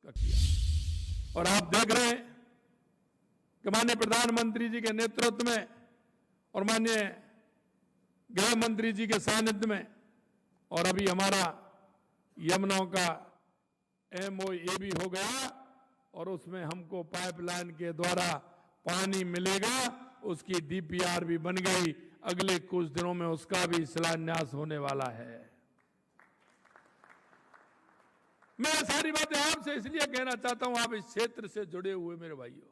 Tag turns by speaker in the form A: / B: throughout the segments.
A: का किया। और आप देख रहे हैं कि माननीय प्रधानमंत्री जी के नेतृत्व में और माननीय गृह मंत्री जी के सानिध्य में और अभी हमारा यमुना का MOU भी हो गया और उसमें हमको पाइपलाइन के द्वारा पानी मिलेगा, उसकी DPR भी बन गई। अगले कुछ दिनों में उसका भी शिलान्यास होने वाला है। मैं सारी बातें आपसे इसलिए कहना चाहता हूं, आप इस क्षेत्र से जुड़े हुए मेरे भाइयों,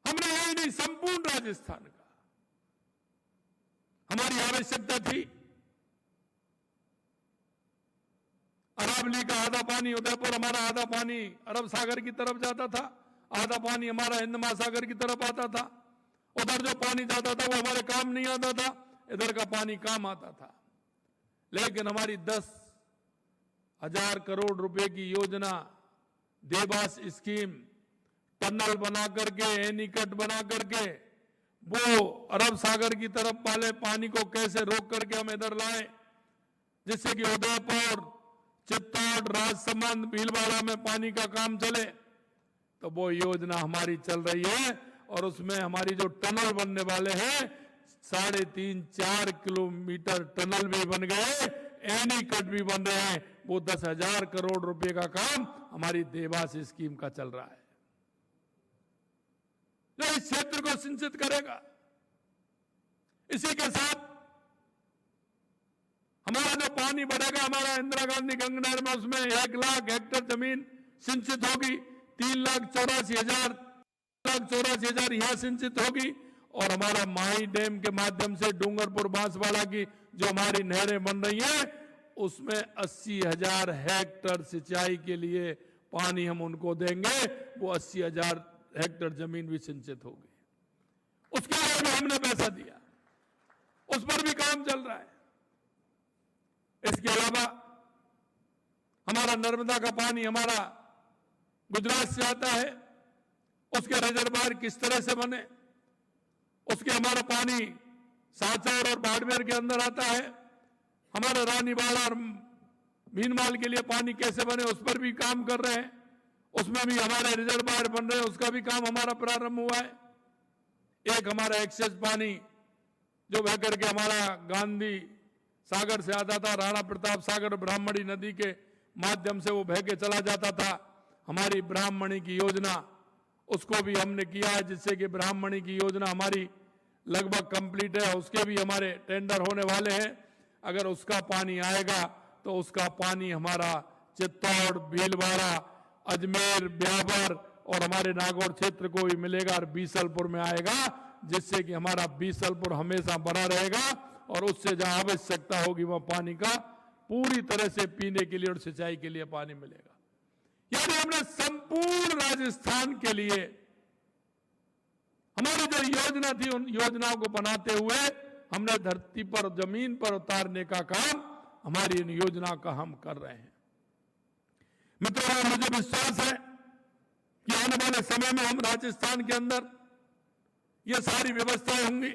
A: हमने यही नहीं संपूर्ण राजस्थान का हमारी आवश्यकता थी। अरावली का आधा पानी उदयपुर, हमारा आधा पानी अरब सागर की तरफ जाता था, आधा पानी हमारा हिंद महासागर की तरफ आता था। उधर जो पानी जाता था वो हमारे काम नहीं आता था, इधर का पानी काम आता था। लेकिन हमारी 10,000 करोड़ रुपए की योजना देवास स्कीम, टनल बना करके, एनीकट बना करके वो अरब सागर की तरफ वाले पानी को कैसे रोक करके हम इधर लाए, जिससे कि उदयपुर, चित्तौड़, राजसमंद, भीलवाड़ा में पानी का काम चले। तो वो योजना हमारी चल रही है और उसमें हमारी जो टनल बनने वाले हैं 3.5-4 किलोमीटर टनल भी बन गए, एनीकट भी बन रहे हैं। वो 10,000 करोड़ रुपए का काम हमारी देवास स्कीम का चल रहा है, जो इस क्षेत्र को सिंचित करेगा। इसी के साथ हमारा जो पानी बढ़ेगा, हमारा इंदिरा गांधी गंगा नहर में उसमें 1 लाख हेक्टेयर जमीन सिंचित होगी, 3,84,000 यहां सिंचित होगी। और हमारा माही डैम के माध्यम से डूंगरपुर बांसवाड़ा की जो हमारी नहरें बन रही हैं, उसमें 80,000 हेक्टेयर सिंचाई के लिए पानी हम उनको देंगे। वो 80,000 हेक्टेयर जमीन भी सिंचित होगी। उसके लिए भी हमने पैसा दिया, उस पर भी काम चल रहा है। इसके अलावा हमारा नर्मदा का पानी हमारा गुजरात से आता है, उसके रिजर्वायर किस तरह से बने, उसके हमारा पानी सांचौर और बाड़मेर के अंदर आता है। हमारा रानीबाड़ा और भीनमाल के लिए पानी कैसे बने, उस पर भी काम कर रहे हैं। उसमें भी हमारे रिजर्वायर बन रहे हैं, उसका भी काम हमारा प्रारंभ हुआ है। एक हमारा एक्सेस पानी जो बह करके हमारा गांधी सागर से आता था, राणा प्रताप सागर ब्राह्मणी नदी के माध्यम से वो बह के चला जाता था। हमारी ब्राह्मणी की योजना, उसको भी हमने किया है, जिससे कि ब्राह्मणी की योजना हमारी लगभग कंप्लीट है। उसके भी हमारे टेंडर होने वाले हैं। अगर उसका पानी आएगा तो उसका पानी हमारा चित्तौड़, भीलवाड़ा, अजमेर, ब्यावर और हमारे नागौर क्षेत्र को भी मिलेगा और बीसलपुर में आएगा, जिससे कि हमारा बीसलपुर हमेशा बना रहेगा और उससे जहां आवश्यकता होगी वहां पानी का पूरी तरह से पीने के लिए और सिंचाई के लिए पानी मिलेगा। यानी हमने संपूर्ण राजस्थान के लिए हमारी जो योजना थी, उन योजनाओं को बनाते हुए हमने धरती पर, जमीन पर उतारने का काम हमारी इन योजना का हम कर रहे हैं। मित्रों, मुझे विश्वास है कि आने वाले समय में हम राजस्थान के अंदर ये सारी व्यवस्थाएं होंगी,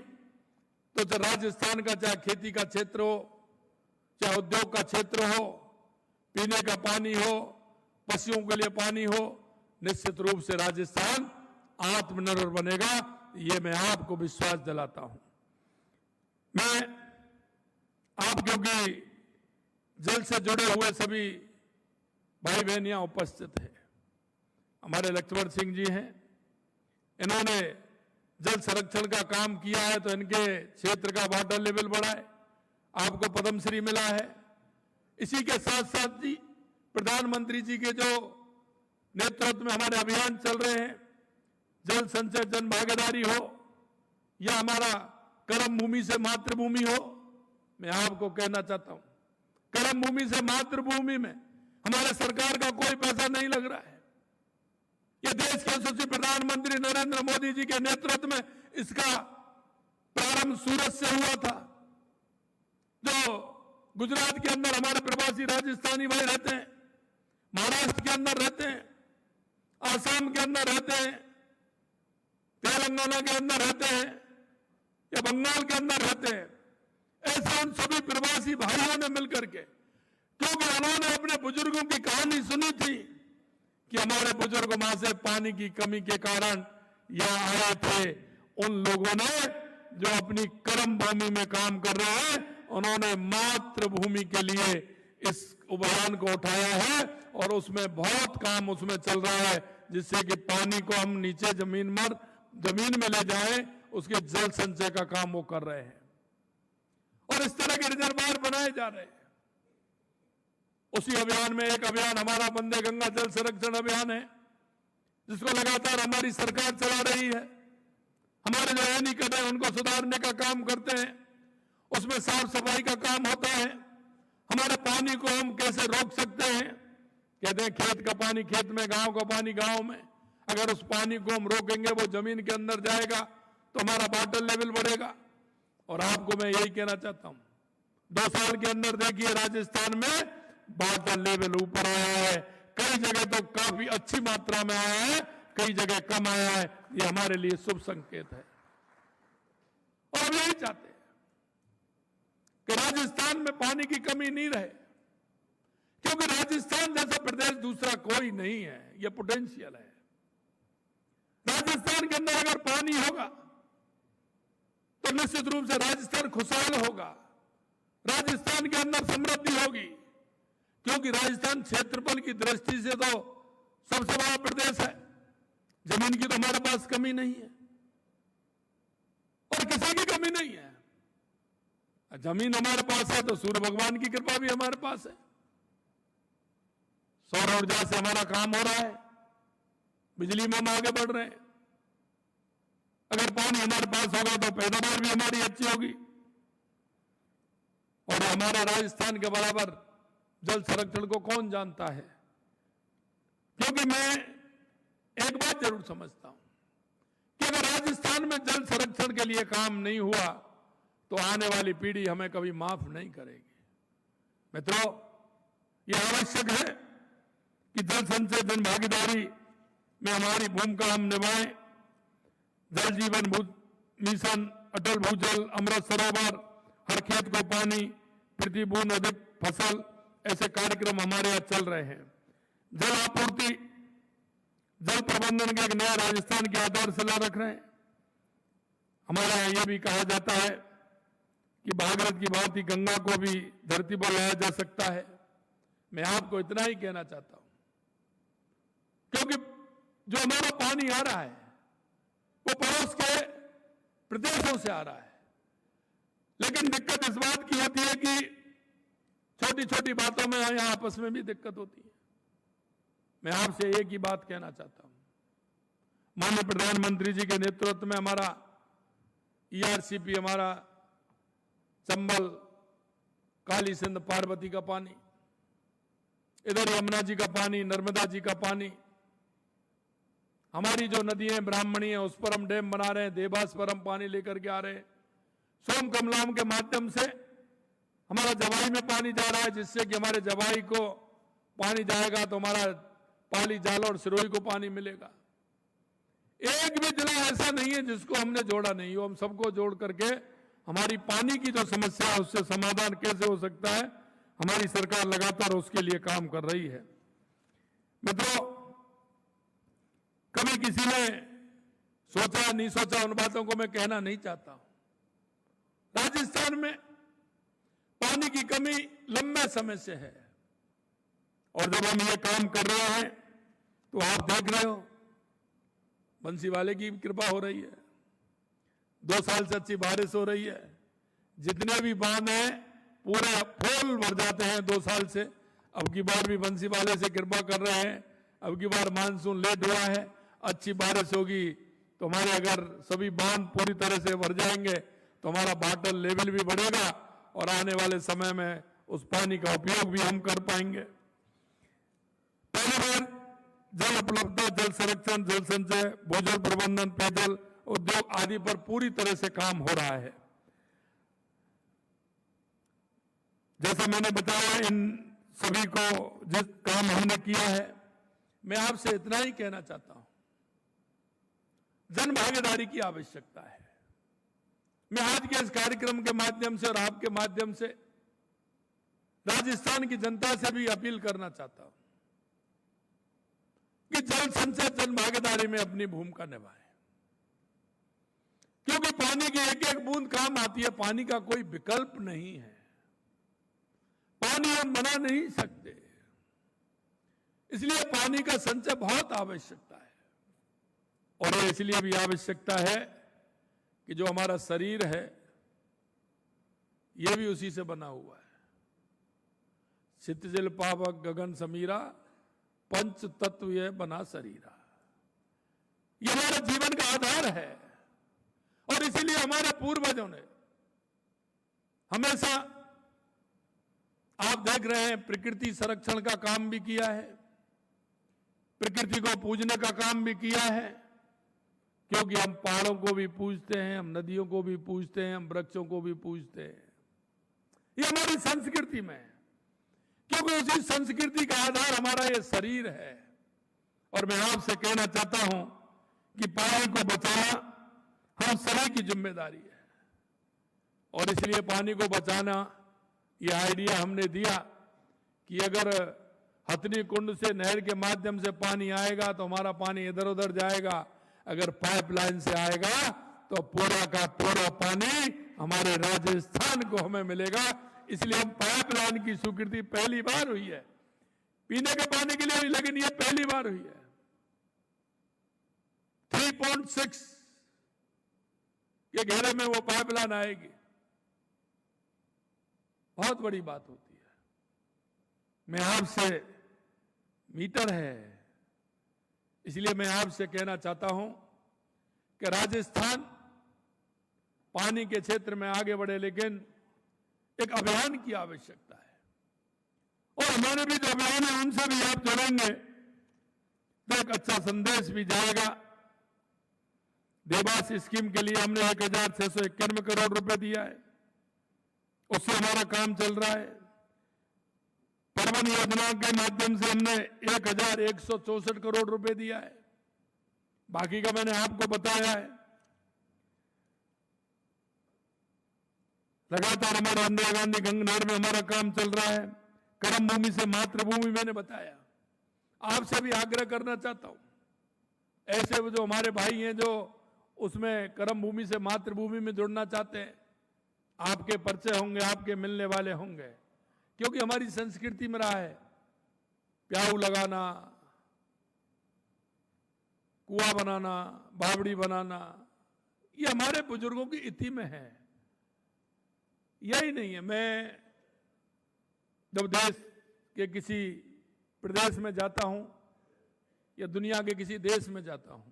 A: तो राजस्थान का चाहे खेती का क्षेत्र हो, चाहे उद्योग का क्षेत्र हो, पीने का पानी हो, पशुओं के लिए पानी हो, निश्चित रूप से राजस्थान आत्मनिर्भर बनेगा। ये मैं आपको विश्वास दिलाता हूं। मैं आप, क्योंकि जल से जुड़े हुए सभी भाई बहन यहां उपस्थित हैं, हमारे लक्ष्मण सिंह जी हैं, इन्होंने जल संरक्षण का काम किया है, तो इनके क्षेत्र का वाटर लेवल बढ़ा है, आपको पद्मश्री मिला है। इसी के साथ साथ जी प्रधानमंत्री जी के जो नेतृत्व में हमारे अभियान चल रहे हैं, जल संचय जन भागीदारी हो या हमारा कर्म भूमि से मातृभूमि हो, मैं आपको कहना चाहता हूं, कर्म भूमि से मातृभूमि में हमारे सरकार का कोई पैसा नहीं लग रहा है। ये देश के यशस्वी प्रधानमंत्री नरेंद्र मोदी जी के नेतृत्व में इसका प्रारंभ सूरत से हुआ था। जो गुजरात के अंदर हमारे प्रवासी राजस्थानी भाई रहते हैं, महाराष्ट्र के अंदर रहते हैं, आसाम के अंदर रहते हैं, तेलंगाना के अंदर रहते हैं या बंगाल के अंदर रहते हैं, ऐसे उन सभी प्रवासी भाइयों ने मिलकर के, क्योंकि उन्होंने अपने बुजुर्गों की कहानी सुनी थी कि हमारे बुजुर्ग वहां से पानी की कमी के कारण यहाँ आए थे, उन लोगों ने जो अपनी कर्म भूमि में काम कर रहे हैं, उन्होंने मातृभूमि के लिए इस अभियान को उठाया है और उसमें बहुत काम उसमें चल रहा है, जिससे कि पानी को हम नीचे जमीन में ले जाएं, उसके जल संचय का काम वो कर रहे हैं और इस तरह के रिजर्वायर बनाए जा रहे हैं। उसी अभियान में एक अभियान हमारा वंदे गंगा जल संरक्षण अभियान है, जिसको लगातार हमारी सरकार चला रही है। हमारे जो एनीकट है उनको सुधारने का काम करते हैं, उसमें साफ सफाई का काम होता है। हमारे पानी को हम कैसे रोक सकते हैं, कहते हैं खेत का पानी खेत में, गांव का पानी गांव में। अगर उस पानी को हम रोकेंगे, वो जमीन के अंदर जाएगा तो हमारा वाटर लेवल बढ़ेगा। और आपको मैं यही कहना चाहता हूं, 2 साल के अंदर देखिए राजस्थान में वाटर लेवल ऊपर आया है, कई जगह तो काफी अच्छी मात्रा में आया है, कई जगह कम आया है। ये हमारे लिए शुभ संकेत है और हम यही चाहते हैं कि राजस्थान में पानी की कमी नहीं रहे, क्योंकि राजस्थान जैसा प्रदेश दूसरा कोई नहीं है। यह पोटेंशियल है। राजस्थान के अंदर अगर पानी होगा तो निश्चित रूप से राजस्थान खुशहाल होगा, राजस्थान के अंदर समृद्धि होगी, क्योंकि राजस्थान क्षेत्रफल की दृष्टि से तो सबसे बड़ा प्रदेश है। जमीन की तो हमारे पास कमी नहीं है और किसी की कमी नहीं है। जमीन हमारे पास है तो सूर्य भगवान की कृपा भी हमारे पास है, सौर ऊर्जा से हमारा काम हो रहा है, बिजली में हम आगे बढ़ रहे हैं। अगर पानी हमारे पास होगा तो पैदावार भी हमारी अच्छी होगी। और हमारे राजस्थान के बराबर जल संरक्षण को कौन जानता है, क्योंकि मैं एक बात जरूर समझता हूं कि अगर राजस्थान में जल संरक्षण के लिए काम नहीं हुआ तो आने वाली पीढ़ी हमें कभी माफ नहीं करेगी। मित्रों, यह आवश्यक है कि जल संचय जन भागीदारी में हमारी भूमिका हम निभाएं। जल जीवन मिशन, अटल भूजल, अमृत सरोवर, हर खेत को पानी, प्रति बूंद अधिक फसल, ऐसे कार्यक्रम हमारे यहाँ चल रहे हैं। जल आपूर्ति, जल प्रबंधन के एक नया राजस्थान की आधारशिला रख रहे हैं। हमारे यहाँ यह भी कहा जाता है कि भागीरथ की भांति गंगा को भी धरती पर लाया जा सकता है। मैं आपको इतना ही कहना चाहता हूं, क्योंकि जो हमारा पानी आ रहा है वो पड़ोस के प्रदेशों से आ रहा है, लेकिन दिक्कत इस बात की होती है कि छोटी छोटी बातों में यहाँ आपस में भी दिक्कत होती है। मैं आपसे एक ही बात कहना चाहता हूं, माननीय प्रधानमंत्री जी के नेतृत्व में हमारा ईआरसीपी, हमारा चंबल, काली सिंध, पार्वती का पानी, इधर यमुना जी का पानी, नर्मदा जी का पानी, हमारी जो नदियां ब्राह्मणी है उस पर हम डैम बना रहे हैं, देवास पर हम पानी लेकर के आ रहे हैं। सोम कमलाम के माध्यम से हमारा जवाई में पानी जा रहा है, जिससे कि हमारे जवाई को पानी जाएगा तो हमारा पाली, जालौर और सिरोही को पानी मिलेगा। एक भी जिला ऐसा नहीं है जिसको हमने जोड़ा नहीं हो। हम सबको जोड़ करके हमारी पानी की जो समस्या है उससे समाधान कैसे हो सकता है, हमारी सरकार लगातार उसके लिए काम कर रही है। मित्रों, कभी किसी ने सोचा नहीं सोचा, उन बातों को मैं कहना नहीं चाहता हूं। राजस्थान में पानी की कमी लंबे समय से है और जब हम ये काम कर रहे हैं तो आप देख रहे हो बंसी वाले की कृपा हो रही है, 2 साल से अच्छी बारिश हो रही है, जितने भी बांध हैं पूरे फुल भर जाते हैं 2 साल से। अब की बार भी बंसी वाले से कृपा कर रहे हैं, अब की बार मानसून लेट हुआ है, अच्छी बारिश होगी तो हमारे अगर सभी बांध पूरी तरह से भर जाएंगे तो हमारा वाटर लेवल भी बढ़ेगा और आने वाले समय में उस पानी का उपयोग भी हम कर पाएंगे। पहली बार जल उपलब्धता, जल संरक्षण, जल संचय, भूजल प्रबंधन, पेयजल उद्योग आदि पर पूरी तरह से काम हो रहा है। जैसा मैंने बताया, इन सभी को जिस काम हमने किया है, मैं आपसे इतना ही कहना चाहता हूं, जन भागीदारी की आवश्यकता है। मैं आज के इस कार्यक्रम के माध्यम से और आपके माध्यम से राजस्थान की जनता से भी अपील करना चाहता हूं कि जल संचय जन भागीदारी में अपनी भूमिका निभाएं, क्योंकि पानी की एक एक बूंद काम आती है। पानी का कोई विकल्प नहीं है, पानी हम बना नहीं सकते, इसलिए पानी का संचय बहुत आवश्यकता है। और इसलिए भी आवश्यकता है कि जो हमारा शरीर है यह भी उसी से बना हुआ है। क्षितिजल पावक गगन समीरा, पंच तत्व यह बना शरीरा। यह हमारा जीवन का आधार है। और इसीलिए हमारे पूर्वजों ने हमेशा, आप देख रहे हैं, प्रकृति संरक्षण का काम भी किया है, प्रकृति को पूजने का काम भी किया है। क्योंकि हम पहाड़ों को भी पूजते हैं, हम नदियों को भी पूजते हैं, हम वृक्षों को भी पूजते हैं। ये हमारी संस्कृति में है, क्योंकि उसी संस्कृति का आधार हमारा ये शरीर है। और मैं आपसे कहना चाहता हूं कि पानी को बचाना हम सभी की जिम्मेदारी है। और इसलिए पानी को बचाना, ये आइडिया हमने दिया कि अगर हथनी कुंड से नहर के माध्यम से पानी आएगा तो हमारा पानी इधर उधर जाएगा, अगर पाइपलाइन से आएगा तो पूरा का पूरा पानी हमारे राजस्थान को हमें मिलेगा। इसलिए हम पाइपलाइन की स्वीकृति पहली बार हुई है, पीने के पानी के लिए हुई, लेकिन यह पहली बार हुई है। 3.6 के घेरे में वो पाइपलाइन आएगी, बहुत बड़ी बात होती है। मैं आपसे, मीटर है, इसलिए मैं आपसे कहना चाहता हूं कि राजस्थान पानी के क्षेत्र में आगे बढ़े, लेकिन एक अभियान की आवश्यकता है। और हमारे भी जो अभियान है उनसे भी आप जुड़ेंगे तो एक अच्छा संदेश भी जाएगा। देवास स्कीम के लिए हमने 1691 करोड़ रुपए दिया है, उससे हमारा काम चल रहा है। पर्वन योजना के माध्यम से हमने 1164 करोड़ रुपए दिया है, बाकी का मैंने आपको बताया है। लगातार हमारा इंदिरा गांधी गंगनहर में हमारा काम चल रहा है। कर्म भूमि से मातृभूमि मैंने बताया। आपसे भी आग्रह करना चाहता हूं, ऐसे जो हमारे भाई हैं जो उसमें कर्म भूमि से मातृभूमि में जुड़ना चाहते हैं, आपके परिचय होंगे, आपके मिलने वाले होंगे, क्योंकि हमारी संस्कृति में रहा है प्याऊ लगाना, कुआं बनाना, बावड़ी बनाना, ये हमारे बुजुर्गों की इति में है। यही नहीं है, मैं जब देश के किसी प्रदेश में जाता हूं या दुनिया के किसी देश में जाता हूं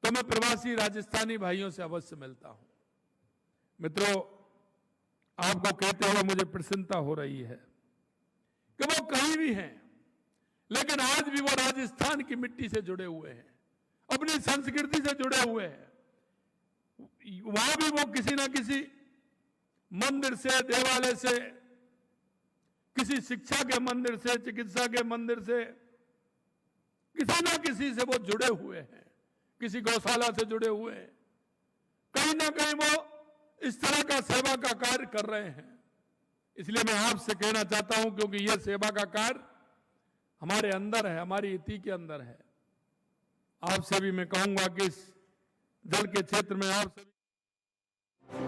A: तो मैं प्रवासी राजस्थानी भाइयों से अवश्य मिलता हूं। मित्रों, आपको कहते हुए मुझे प्रसन्नता हो रही है कि वो कहीं भी हैं, लेकिन आज भी वो राजस्थान की मिट्टी से जुड़े हुए हैं, अपनी संस्कृति से जुड़े हुए हैं। वहां भी वो किसी ना किसी मंदिर से, देवालय से, किसी शिक्षा के मंदिर से, चिकित्सा के मंदिर से, किसी ना किसी से वो जुड़े हुए हैं, किसी गौशाला से जुड़े हुए हैं। कहीं ना कहीं वो इस तरह का सेवा का कार्य कर रहे हैं। इसलिए मैं आपसे कहना चाहता हूं, क्योंकि यह सेवा का कार्य हमारे अंदर है, हमारी इति के अंदर है। आपसे भी मैं कहूंगा कि इस जल के क्षेत्र में आप सभी